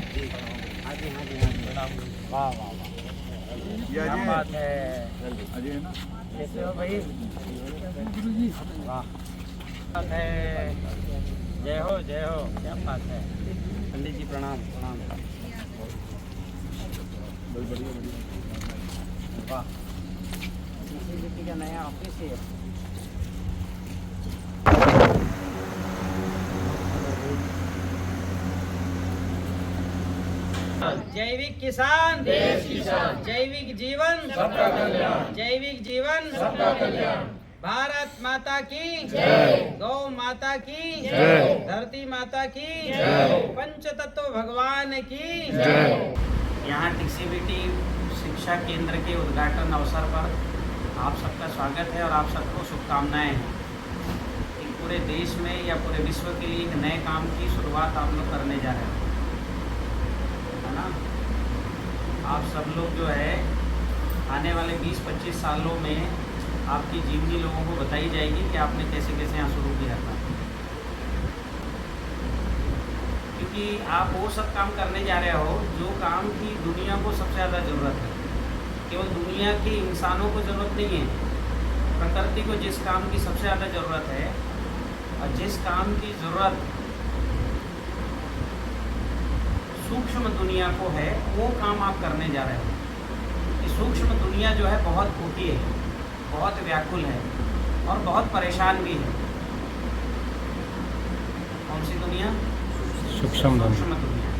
हाँ जी हाँ जी हाँ जी। वाह वाह वाह, क्या बात है। अजय ना कैसे हो भाई? वाह बात है। जय हो जय हो, क्या बात है। पंडित जी प्रणाम प्रणाम। वाह, CCTV का नया ऑफिस है। जैविक किसान देश की शान, जैविक जीवन सबका कल्याण, जैविक जीवन सबका कल्याण। भारत माता की जय, गौ माता की जय, धरती माता की जय, पंच तत्व भगवान की जय। यहाँ टीसीबीटी शिक्षा केंद्र के उद्घाटन अवसर पर आप सबका स्वागत है और आप सबको शुभकामनाएं हैं। एक पूरे देश में या पूरे विश्व के लिए एक नए काम की शुरुआत आप लोग करने जा रहे हैं, है ना। आप सब लोग जो है आने वाले 20-25 सालों में आपकी जीवनी लोगों को बताई जाएगी कि आपने कैसे कैसे यहाँ शुरू किया था, क्योंकि आप वो सब काम करने जा रहे हो जो काम की दुनिया को सबसे ज़्यादा ज़रूरत है। केवल दुनिया के इंसानों को ज़रूरत नहीं है, प्रकृति को जिस काम की सबसे ज़्यादा ज़रूरत है और जिस काम की ज़रूरत सूक्ष्म दुनिया को है, वो काम आप करने जा रहे हो। कि सूक्ष्म दुनिया जो है बहुत खोटी है, बहुत व्याकुल है और बहुत परेशान भी है। कौन सी दुनिया? सूक्ष्म दुनिया।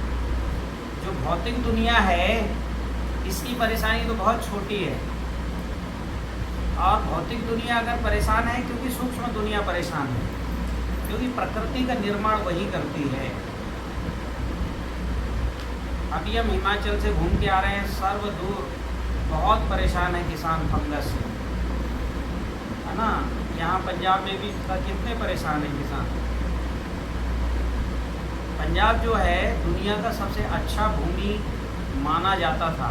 जो भौतिक दुनिया है इसकी परेशानी तो बहुत छोटी है, और भौतिक दुनिया अगर परेशान है क्योंकि सूक्ष्म दुनिया परेशान है, क्योंकि प्रकृति का निर्माण वही करती है। अभी हम हिमाचल से घूम के आ रहे हैं, सर्व दूर बहुत परेशान है किसान फंगस से, है ना। यहाँ पंजाब में भी कितने परेशान हैं किसान। पंजाब जो है दुनिया का सबसे अच्छा भूमि माना जाता था।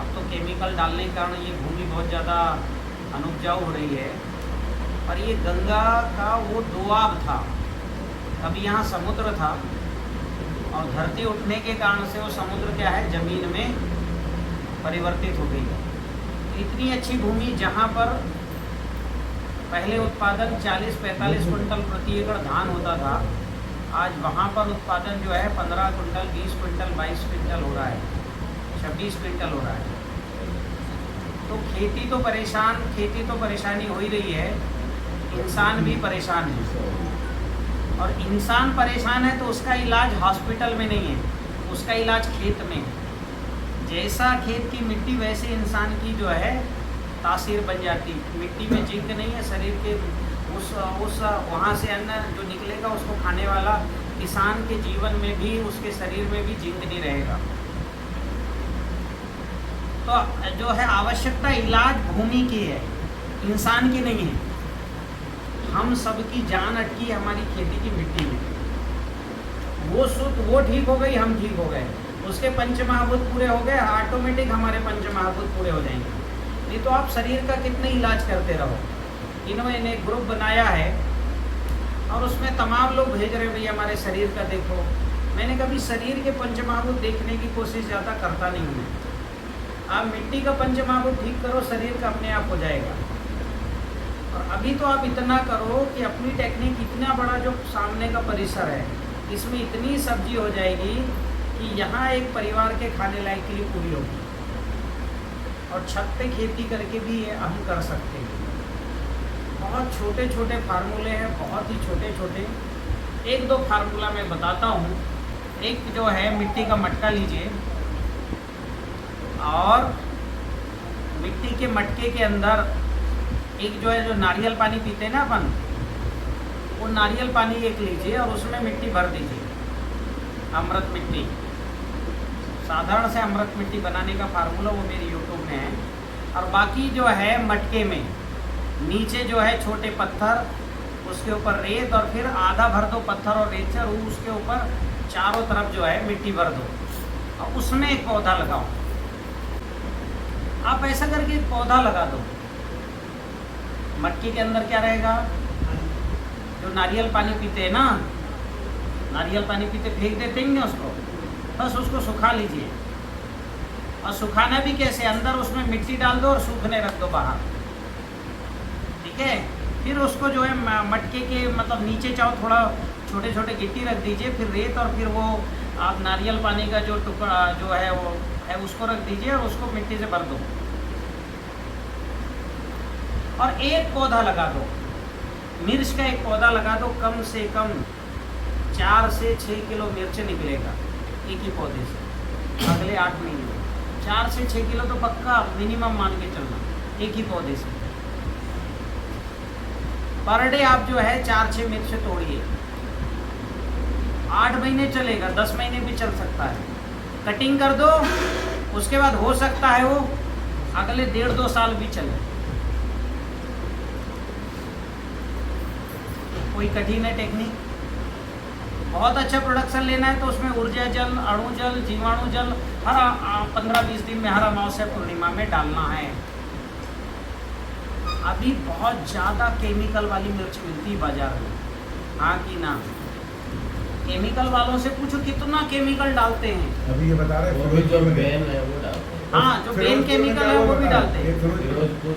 अब तो केमिकल डालने के कारण ये भूमि बहुत ज़्यादा अनुपजाऊ हो रही है, पर ये गंगा का वो दोआब था। कभी यहाँ समुद्र था और धरती उठने के कारण से वो समुद्र क्या है, ज़मीन में परिवर्तित हो गई। तो इतनी अच्छी भूमि जहाँ पर पहले उत्पादन 40-45 कुंटल प्रति एकड़ धान होता था, आज वहाँ पर उत्पादन जो है 15 कुंटल, 20 कुंटल, 22 कुंटल हो रहा है, 26 कुंटल हो रहा है। तो खेती तो परेशानी हो ही रही है, इंसान भी परेशान है। और इंसान परेशान है तो उसका इलाज हॉस्पिटल में नहीं है, उसका इलाज खेत में है। जैसा खेत की मिट्टी वैसे इंसान की जो है तासीर बन जाती। मिट्टी में जिंक नहीं है, शरीर के उस वहाँ से अन्न जो निकलेगा उसको खाने वाला किसान के जीवन में भी, उसके शरीर में भी जिंक नहीं रहेगा। तो जो है आवश्यकता इलाज भूमि की है, इंसान की नहीं है। हम सबकी जान अटकी है हमारी खेती की मिट्टी में। वो शुद्ध, वो ठीक हो गई, हम ठीक हो गए, उसके पंचमहाभूत पूरे हो गए, ऑटोमेटिक हमारे पंचमहाभूत पूरे हो जाएंगे। नहीं तो आप शरीर का कितने इलाज करते रहो। इन्होंने एक ग्रुप बनाया है और उसमें तमाम लोग भेज रहे भाई हमारे शरीर का देखो। मैंने कभी शरीर के पंचमहाभूत देखने की कोशिश ज़्यादा करता नहीं हूँ। आप मिट्टी का पंचमहाभूत ठीक करो, शरीर का अपने आप हो जाएगा। और अभी तो आप इतना करो कि अपनी टेक्निक, इतना बड़ा जो सामने का परिसर है, इसमें इतनी सब्जी हो जाएगी कि यहाँ एक परिवार के खाने लायक के लिए पूरी होगी। और छत पे खेती करके भी ये हम कर सकते हैं। बहुत छोटे छोटे फार्मूले हैं, बहुत ही छोटे छोटे। एक दो फार्मूला मैं बताता हूँ। एक जो है मिट्टी का मटका लीजिए और मिट्टी के मटके के अंदर एक जो है, जो नारियल पानी पीते हैं ना अपन, वो नारियल पानी एक लीजिए और उसमें मिट्टी भर दीजिए, अमृत मिट्टी। साधारण से अमृत मिट्टी बनाने का फार्मूला वो मेरी यूट्यूब में है। और बाकी जो है मटके में नीचे जो है छोटे पत्थर, उसके ऊपर रेत, और फिर आधा भर दो पत्थर और रेत से, और उसके ऊपर चारों तरफ जो है मिट्टी भर दो और उसमें एक पौधा लगाओ। आप ऐसा करके एक पौधा लगा दो। मटकी के अंदर क्या रहेगा, जो नारियल पानी पीते हैं ना, नारियल पानी पीते फेंक देते हैं उसको, बस उसको सुखा लीजिए। और सुखाना भी कैसे, अंदर उसमें मिट्टी डाल दो और सूखने रख दो बाहर, ठीक है। फिर उसको जो है मटके के मतलब नीचे चाहो थोड़ा छोटे छोटे गिट्टी रख दीजिए, फिर रेत, और फिर वो आप नारियल पानी का जो टुकड़ा जो है वो है उसको रख दीजिए और उसको मिट्टी से भर दो। और एक पौधा लगा दो, मिर्च का एक पौधा लगा दो, कम से कम 4 से 6 किलो मिर्च निकलेगा एक ही पौधे से अगले 8 महीने में। 4 से 6 किलो तो पक्का मिनिमम मान के चलना एक ही पौधे से। पर डे आप जो है 4-6 मिर्च तोड़िए, 8 महीने चलेगा, 10 महीने भी चल सकता है। कटिंग कर दो, उसके बाद हो सकता है वो अगले 1.5-2 साल भी चले। कोई कठिन है टेक्निक। बहुत अच्छा प्रोडक्शन लेना है तो उसमें ऊर्जा जल, अणु जल, जीवाणु जल हर 15-20 दिन में, हर अमावस्या पूर्णिमा में डालना है। अभी बहुत ज़्यादा केमिकल वाली मिर्च मिलती है बाजार में, हाँ कि ना? केमिकल वालों से पूछो कितना केमिकल डालते हैं। अभी ये बता रहे हैं वो जो बैन है वो डालते हैं। हाँ, जो बैन केमिकल है वो भी डालते हैं। फिरोजपुर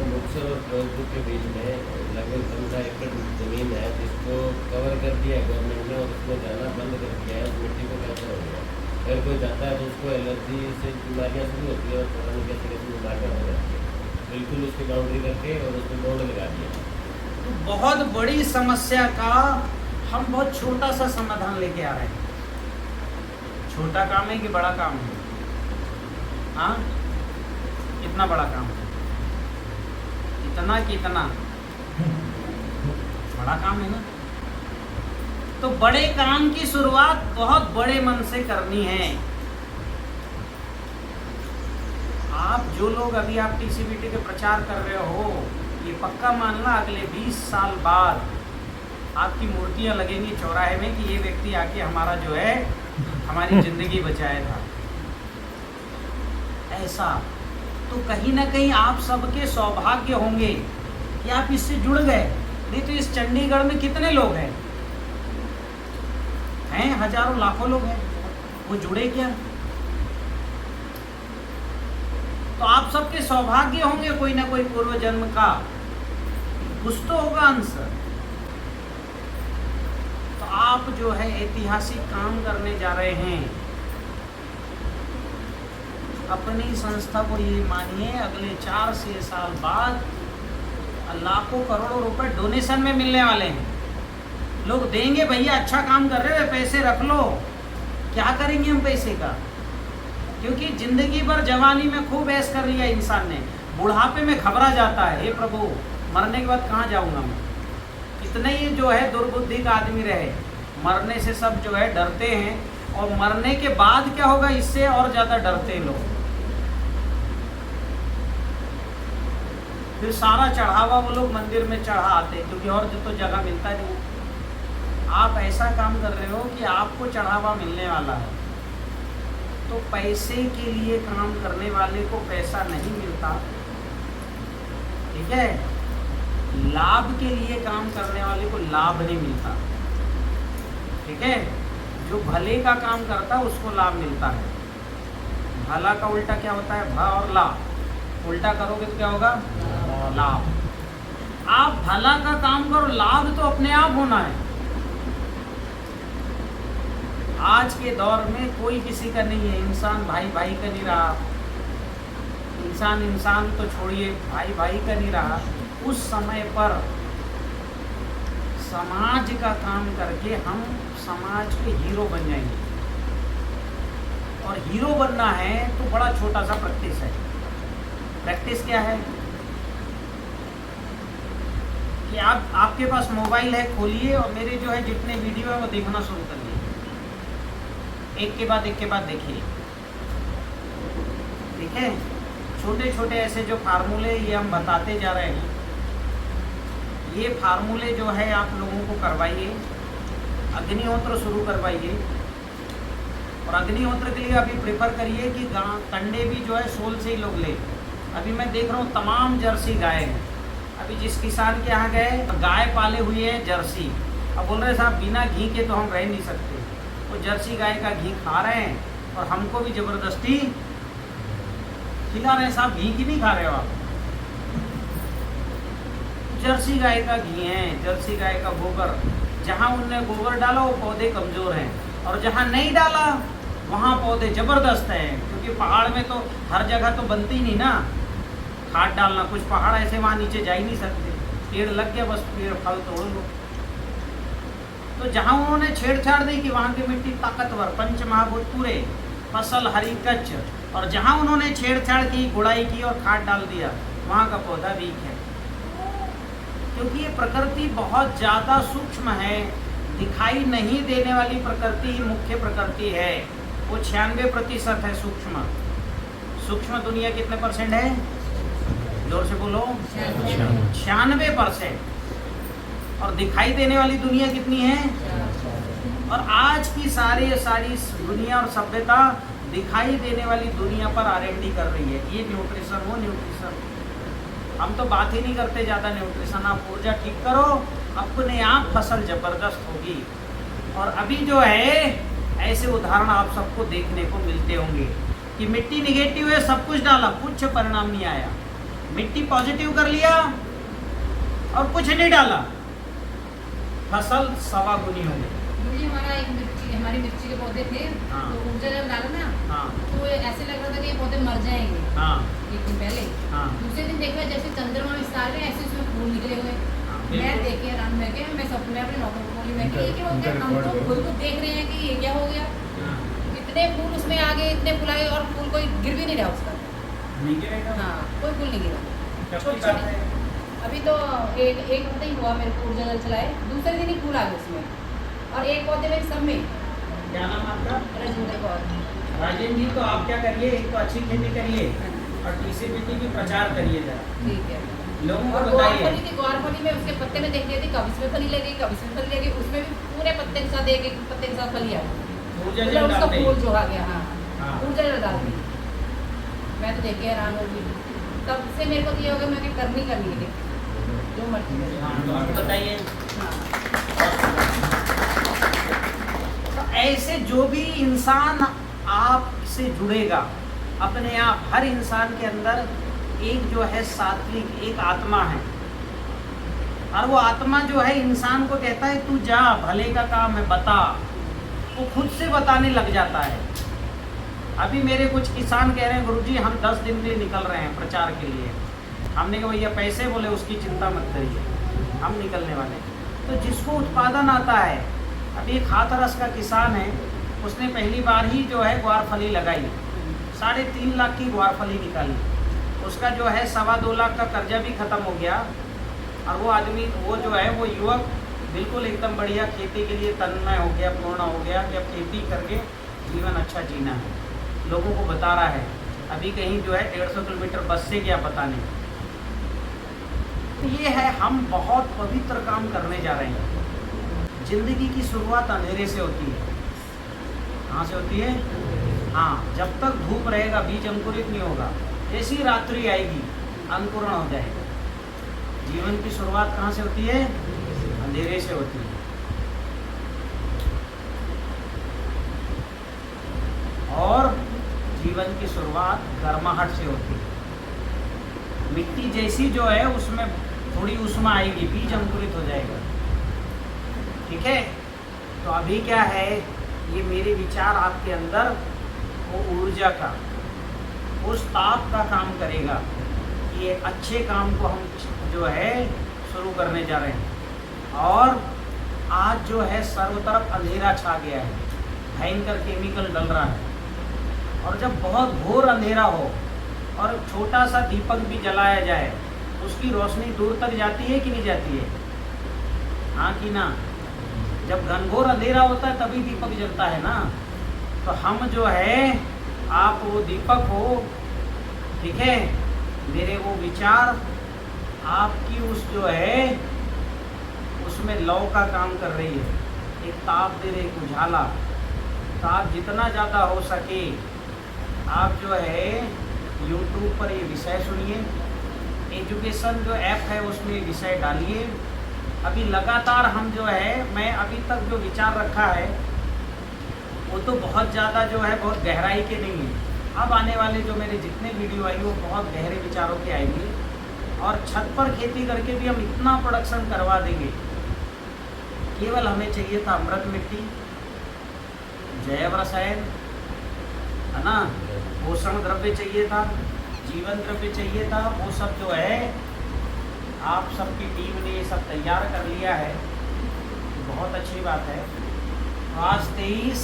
मुक्तसर और फिरोजपुर के बीच में लगभग 15 एकड़ जमीन है जिसको कवर कर दिया है गवर्नमेंट ने, और उसमें जाना बंद कर दिया है। उस मिट्टी को कैसे हो गया, अगर कोई जाता है तो उसको एलर्जी से बीमारियाँ शुरू होती है और पता नहीं कैसे कैसे बीमारियाँ हो जाती है। बिल्कुल उसकी बाउंड्री करके और उसमें बोर्ड लगा दिया। तो बहुत बड़ी समस्या का हम बहुत छोटा सा समाधान लेके आ रहे हैं। छोटा काम है कि बड़ा काम है? हाँ, कितना बड़ा काम है? इतना कि इतना बड़ा काम है ना। तो बड़े काम की शुरुआत बहुत बड़े मन से करनी है। आप जो लोग अभी आप टीसीबीटी के प्रचार कर रहे हो, ये पक्का मानना अगले 20 साल बाद आपकी मूर्तियां लगेंगी चौराहे में कि ये व्यक्ति आके हमारा जो है हमारी जिंदगी बचाया था। ऐसा तो कहीं ना कहीं आप सबके सौभाग्य होंगे कि आप इससे जुड़ गए। नहीं तो इस चंडीगढ़ में कितने लोग हैं? हजारों लाखों लोग हैं, वो जुड़े क्या? तो आप सबके सौभाग्य होंगे कोई ना कोई पूर्व जन्म का, कुछ तो होगा अंश। तो आप जो है ऐतिहासिक काम करने जा रहे हैं। अपनी संस्था को ये मानिए अगले 4 से 6 साल बाद लाखों करोड़ों रुपए डोनेशन में मिलने वाले हैं। लोग देंगे, भैया अच्छा काम कर रहे हो, पैसे रख लो। क्या करेंगे हम पैसे का? क्योंकि जिंदगी भर जवानी में खूब ऐश कर लिया इंसान ने, बुढ़ापे में घबरा जाता है, हे प्रभु मरने के बाद कहाँ जाऊंगा मैं। इतने ही जो है दुर्बुद्धि का आदमी रहे, मरने से सब जो है डरते हैं, और मरने के बाद क्या होगा इससे और ज़्यादा डरते हैं लोग। फिर सारा चढ़ावा वो लोग मंदिर में चढ़ा आते हैं, क्योंकि और जो तो जगह मिलता नहीं। आप ऐसा काम कर रहे हो कि आपको चढ़ावा मिलने वाला है, तो पैसे के लिए काम करने वाले को पैसा नहीं मिलता, ठीक है। लाभ के लिए काम करने वाले को लाभ नहीं मिलता, ठीक है। जो भले का काम करता है उसको लाभ मिलता है। भला का उल्टा क्या होता है? भ और ला, उल्टा करोगे तो क्या होगा? लाभ। आप भला का काम करो, लाभ तो अपने आप होना है। आज के दौर में कोई किसी का नहीं है, इंसान भाई भाई का नहीं रहा, इंसान इंसान तो छोड़िए भाई भाई का नहीं रहा। उस समय पर समाज का काम करके हम समाज के हीरो बन जाएंगे। और हीरो बनना है तो बड़ा छोटा सा प्रैक्टिस है। प्रैक्टिस क्या है कि आपके पास मोबाइल है, खोलिए और मेरे जो है जितने वीडियो है वो देखना शुरू करिए, एक के बाद देखिए, ठीक है। छोटे छोटे ऐसे जो फार्मूले ये हम बताते जा रहे हैं, ये फार्मूले जो है आप लोगों को करवाइए। अग्निहोत्र शुरू करवाइए, और अग्निहोत्र के लिए अभी प्रेफर करिए कि कंडे भी जो है सोल से ही लोग ले। अभी मैं देख रहा हूँ तमाम जर्सी गाय हैं। अभी जिस किसान के यहाँ गए, गाय पाले हुए हैं जर्सी, अब बोल रहे साहब बिना घी के तो हम रह नहीं सकते। वो जर्सी गाय का घी खा रहे हैं और हमको भी जबरदस्ती खिला रहे हैं। साहब घी की नहीं खा रहे हो आप? जर्सी गाय का घी है, जर्सी गाय का गोबर। जहाँ उनने गोबर डाला वो पौधे कमज़ोर हैं, और जहाँ नहीं डाला वहाँ पौधे ज़बरदस्त हैं। क्योंकि पहाड़ में तो हर जगह तो बनती ही नहीं ना खाद डालना। कुछ पहाड़ ऐसे वहाँ नीचे जा ही नहीं सकते, पेड़ लग गया बस पेड़ फल तोड़ लो। तो जहाँ उन्होंने छेड़छाड़ दी कि वहाँ की मिट्टी ताकतवर, पंच महाभूत पूरे, फसल हरी कच्च, और जहाँ उन्होंने छेड़छाड़ की, गुड़ाई की और खाद डाल दिया, वहाँ का पौधा वीक है। क्योंकि ये प्रकृति बहुत ज़्यादा सूक्ष्म है, दिखाई नहीं देने वाली प्रकृति ही मुख्य प्रकृति है। वो 96% है सूक्ष्म। सूक्ष्म दुनिया कितने परसेंट है? जोर से बोलो। 96%। और दिखाई देने वाली दुनिया कितनी है? और आज की सारी दुनिया और सभ्यता दिखाई देने वाली दुनिया पर R&D कर रही है। ये न्यूट्रिशन, वो न्यूट्रिशन। हम तो बात ही नहीं करते ज़्यादा न्यूट्रिशन। आप ऊर्जा ठीक करो, अपने आप फसल जबरदस्त होगी। और अभी जो है ऐसे उदाहरण आप सबको देखने को मिलते होंगे कि मिट्टी निगेटिव है, सब कुछ डाला, कुछ परिणाम नहीं आया। मिट्टी पॉजिटिव कर लिया और कुछ नहीं डाला, फसल 1.25 गुनी हो गई। हमारी मिर्ची के पौधे थे, हाँ। तो ऊर्जा जब डाला ना, हाँ। तो ऐसे लग रहा था कि ये पौधे मर जाएंगे। हाँ। एक दिन पहले, हाँ। दूसरे दिन देखा जैसे चंद्रमा में सितारे ऐसे उसमें फूल निकले हुए। मैं बिल्कुल। देखे हैरान, मैं अपने नौकर को बोली, मैं कि ये क्या हो गया? हम तो फूल को देख रहे हैं कि ये क्या हो गया। इतने फूल उसमें आ गए, इतने फूल आ गए, और फूल कोई गिर भी नहीं रहा उसका। नहीं गिरेगा। हाँ, कोई फूल नहीं गिरा। कब की छोटे बात है? अभी तो एक हफ्ता ही हुआ मेरे को ऊर्जा जल चलाए, दूसरे दिन ही फूल आ गए उसमें। और एक पौधे में सब में क्या नाम आपका? रजनीगंधा पौधा। राजेंद्र जी, तो आप क्या करिए, एक तो अच्छी खेती करिए और TCPT की प्रचार करिए जरा, ठीक है। लोगों और को बताइए। ग्वारफली में उसके पत्ते में देख रही थी, कब इसमें फली लगी, कब इसमें फली लगी, उसमें भी पूरे पत्ते के साथ एक पत्ते के साथ फली आ गई। ऊर्जा मतलब जल उसका डालते फूल हैं। जो आ गया। हाँ, हाँ। ऊर्जा जल डाल दी। मैं तो देख के हैरान हो गई। तब से मेरे को ये हो गया, मैं करनी है जो मर्जी करे। हाँ, तो आप बताइए। हाँ। तो ऐसे जो भी इंसान आपसे जुड़ेगा, अपने आप हर इंसान के अंदर एक जो है सात्विक, एक आत्मा है। और वो आत्मा जो है इंसान को कहता है तू जा, भले का काम है, बता। वो खुद से बताने लग जाता है। अभी मेरे कुछ किसान कह रहे हैं गुरुजी हम 10 दिन में निकल रहे हैं प्रचार के लिए। हमने कहा भैया पैसे, बोले उसकी चिंता मत करिए, हम निकलने वाले हैं। तो जिसको उत्पादन आता है, अभी एक हाथरस का किसान है, उसने पहली बार ही जो है ग्वारफली लगाई, 3.5 लाख की ग्वारफली निकाली। उसका जो है 2.25 लाख का कर्जा भी ख़त्म हो गया। और वो आदमी, वो जो है वो युवक बिल्कुल एकदम बढ़िया खेती के लिए तन्मय हो गया, पूर्ण हो गया कि अब खेती करके जीवन अच्छा जीना है। लोगों को बता रहा है, अभी कहीं जो है 150 किलोमीटर बस से गया पता नहीं। तो ये है, हम बहुत पवित्र काम करने जा रहे हैं। जिंदगी की शुरुआत अंधेरे से होती है। कहाँ से होती है? हाँ, जब तक धूप रहेगा बीज अंकुरित नहीं होगा। जैसी रात्रि आएगी अंकुरण हो जाएगा। जीवन की शुरुआत कहाँ से होती है? अंधेरे से होती है। और जीवन की शुरुआत गर्माहट से होती है। मिट्टी जैसी जो है उसमें थोड़ी ऊष्मा आएगी, बीज अंकुरित हो जाएगा। ठीक है? तो अभी क्या है, ये मेरे विचार आपके अंदर वो ऊर्जा का, उस ताप का काम करेगा। ये अच्छे काम को हम जो है शुरू करने जा रहे हैं। और आज जो है सर्व तरफ अंधेरा छा गया है, भयंकर केमिकल डल रहा है। और जब बहुत घोर अंधेरा हो और छोटा सा दीपक भी जलाया जाए, उसकी रोशनी दूर तक जाती है कि नहीं जाती है? हाँ कि ना? जब घनघोर अंधेरा होता है तभी दीपक जलता है ना। तो हम जो है, आप वो दीपक हो, ठीक है? मेरे वो विचार आपकी उस जो है उसमें लौ का काम कर रही है, एक ताप दे रही, एक उजाला। तो आप जितना ज़्यादा हो सके आप जो है YouTube पर ये विषय सुनिए, एजुकेशन जो ऐप है उसमें ये विषय डालिए। अभी लगातार हम जो है, मैं अभी तक जो विचार रखा है वो तो बहुत ज़्यादा जो है बहुत गहराई के नहीं है। अब आने वाले जो मेरे जितने वीडियो आई वो बहुत गहरे विचारों के आएंगे, और छत पर खेती करके भी हम इतना प्रोडक्शन करवा देंगे। केवल हमें चाहिए था अमृत मिट्टी, जैव रसायन, है ना, पोषण द्रव्य चाहिए था, जीवन द्रव्य चाहिए था। वो सब जो है आप सबकी टीम ने ये सब तैयार कर लिया है, बहुत अच्छी बात है। तो आज 23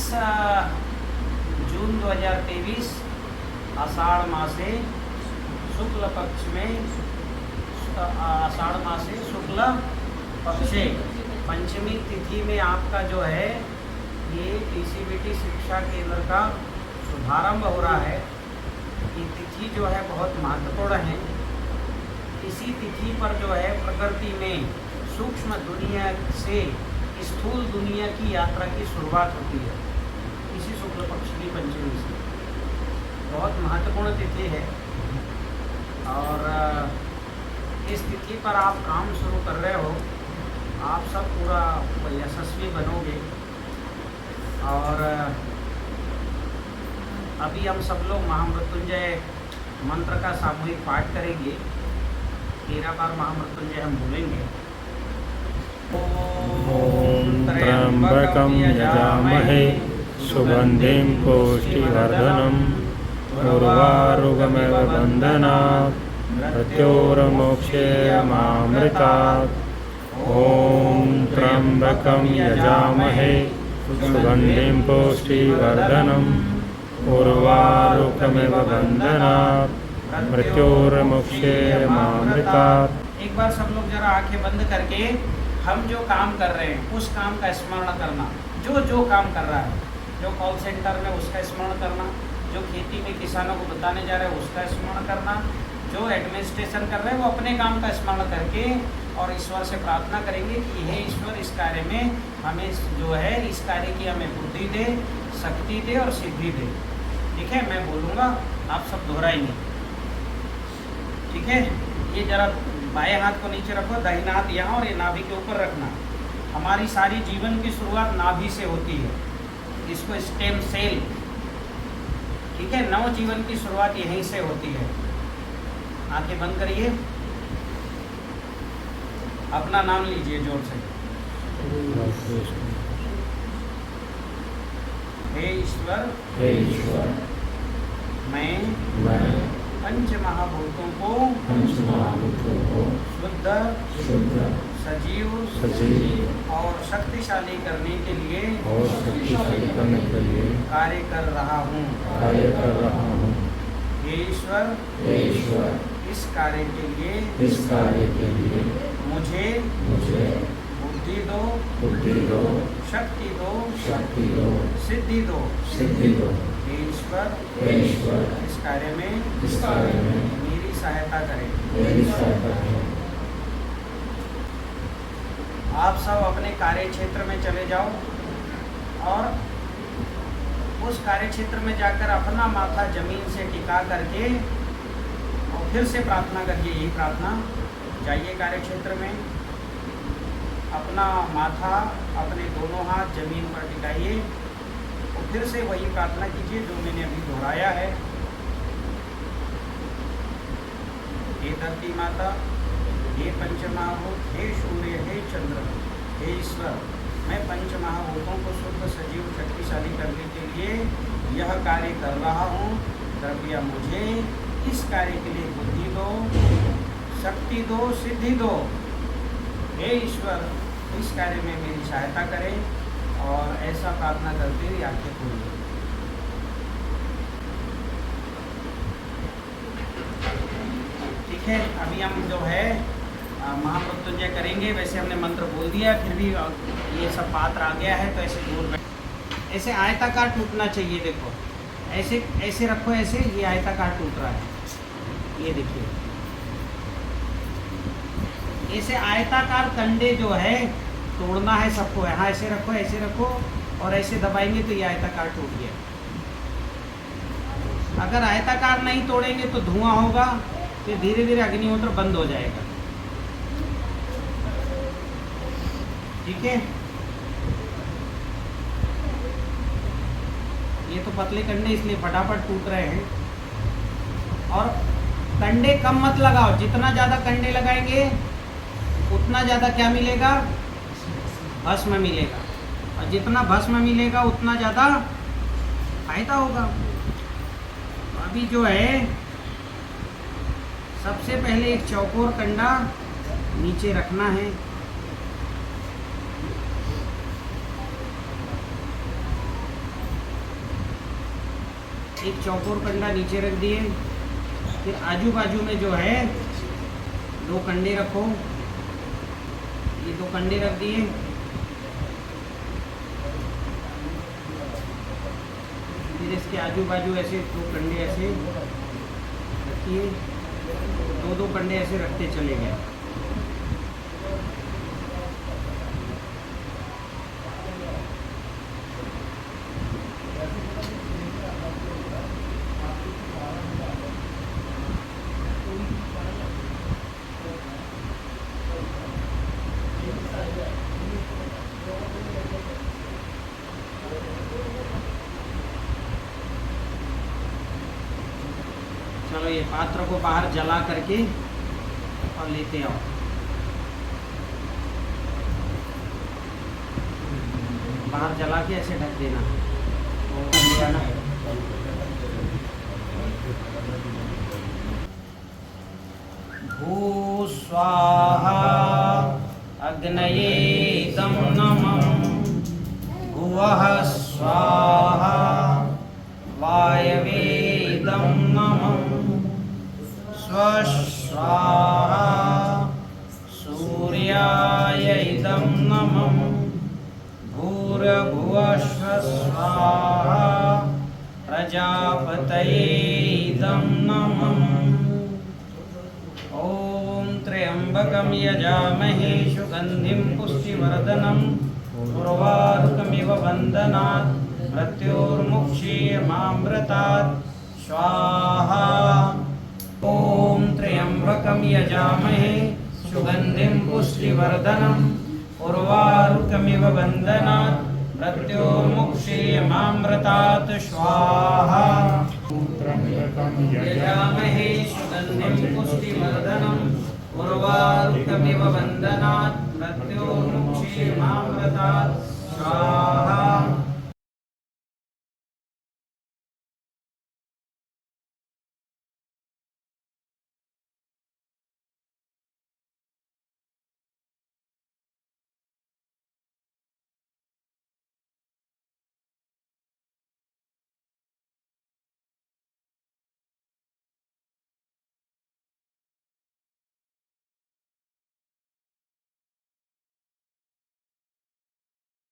जून 2023 आषाढ़ मासे शुक्ल पक्ष में, आषाढ़ मासे शुक्ल पक्षे पंचमी तिथि में आपका जो है ये टीसीबीटी शिक्षा केंद्र का शुभारंभ हो रहा है। ये तिथि जो है बहुत महत्वपूर्ण है। इसी तिथि पर जो है प्रकृति में सूक्ष्म दुनिया से स्थूल दुनिया की यात्रा की शुरुआत होती है, इसी शुक्ल पक्ष की पंचमी से। बहुत महत्वपूर्ण तिथि है, और इस तिथि पर आप काम शुरू कर रहे हो, आप सब पूरा यशस्वी बनोगे। और अभी हम सब लोग महामृत्युंजय मंत्र का सामूहिक पाठ करेंगे। 13 बार महामृत्युंजय हम बोलेंगे। ओम त्र्यंबकं यजामहे सुगंधिं पुष्टिवर्धनम् उर्वारुकमिव बन्धनात् मृत्योर्मोक्षयमामृतात्। ओम त्र्यंबकं यजामहे सुगंधिं पुष्टिवर्धनम् उर्वारुकमिव बन्धनात् मृत्योर्मोक्षयमामृतात्। एक बार सब लोग जरा आंखें बंद करके हम जो काम कर रहे हैं उस काम का स्मरण करना। जो काम कर रहा है, जो कॉल सेंटर में उसका स्मरण करना, जो खेती में किसानों को बताने जा रहे हैं उसका स्मरण करना, जो एडमिनिस्ट्रेशन कर रहे हैं वो अपने काम का स्मरण करके और ईश्वर से प्रार्थना करेंगे कि हे ईश्वर, इस कार्य में हमें जो है इस कार्य की हमें बुद्धि दे, शक्ति दे और सिद्धि दे। ठीक है, मैं बोलूँगा, आप सब दोहराएंगे। ठीक है, ये जरा बाएं हाथ को नीचे रखो, दाहिना हाथ यहाँ, और ये नाभि के ऊपर रखना। हमारी सारी जीवन की शुरुआत नाभि से होती है, इसको स्टेम सेल। ठीक है, नव जीवन की शुरुआत यहीं से होती है। आंखें बंद करिए, अपना नाम लीजिए जोर से। हे ईश्वर, मैं पंच महाभूतों को शुद्ध, सजीव और शक्तिशाली करने के लिए कार्य कर रहा हूँ। हे ईश्वर, इस कार्य के लिए मुझे बुद्धि दो, शक्ति दो, सिद्धि दो। हे ईश्वर, इस कार्य में मेरी सहायता करें। आप सब अपने कार्य क्षेत्र में चले जाओ और उस कार्य क्षेत्र में जाकर अपना माथा जमीन से टिका करके और फिर से प्रार्थना करिए। यही प्रार्थना, जाइए कार्य क्षेत्र में, अपना माथा, अपने दोनों हाथ जमीन पर टिकाइए और फिर से वही प्रार्थना कीजिए जो मैंने अभी दोहराया है। हे धरती माता, हे पंचमहाभूत, हे सूर्य, हे चंद्र, हे ईश्वर, मैं पंच महाभूतों को शुद्ध, सजीव, शक्तिशाली करने के लिए यह कार्य कर रहा हूँ। कृपया मुझे इस कार्य के लिए बुद्धि दो, शक्ति दो, सिद्धि दो। हे ईश्वर, इस कार्य में मेरी सहायता करें। और ऐसा प्रार्थना करते हुए आंखें खोलिए। ठीक है, अभी हम जो है महामृत्युंजय करेंगे। वैसे हमने मंत्र बोल दिया, फिर भी ये सब पात्र आ गया है तो ऐसे दूर ऐसे आयताकार टूटना चाहिए। देखो ऐसे ऐसे रखो, ऐसे ये आयताकार टूट रहा है, ये देखिए। ऐसे आयताकार कंडे जो है तोड़ना है सबको। यहाँ ऐसे रखो और ऐसे दबाएंगे तो ये आयताकार टूट गया। अगर आयताकार नहीं तोड़ेंगे तो धुआं होगा, फिर धीरे धीरे अग्निहोत्र बंद हो जाएगा। ठीक है, पतले कंडे इसलिए फटाफट टूट रहे हैं। और कंडे कम मत लगाओ, जितना ज़्यादा कंडे लगाएंगे उतना ज़्यादा क्या मिलेगा, भस्म मिलेगा, और जितना भस्म मिलेगा उतना ज़्यादा फायदा होगा। तो अभी जो है सबसे पहले एक चौकोर कंडा नीचे रखना है। एक चौकोर कंडा नीचे रख दिए, फिर आजू बाजू में जो है 2 कंडे रखो, ये 2 कंडे रख दिए। फिर इसके आजू बाजू ऐसे 2 कंडे ऐसे रखिए, 2-2 कंडे ऐसे रखते चले गए। चलो ये पात्र को बाहर जला करके और लेते आओ। बाहर जला के ऐसे ढक देना। भू स्वाहा अग्नये दम नमः, भुवः स्वाहा वायवे दम नमः, स्वस्वाहा सूर्याय इदं नमः, भूर्भुवः स्वाहा प्रजापतये इदं नमः। ॐ त्र्यम्बकं यजामहे सुगन्धिं पुष्टिवर्धनम् उर्वारुकमिव बन्धनात् मृत्योर्मुक्षीयमामृतात् स्वाहा। ॐ त्र्यम्बकं यजामहे सुगन्धिं पुष्टिवर्धनम् उर्वारुकमिव बन्धनात् मृत्योर्मुक्षीयमामृतात् स्वाहा। यजामहे सुगन्धिं पुष्टिवर्धनम् उर्वारुकमिव बन्धनात् मृत्योर्मुक्षीयमामृतात् स्वाहा।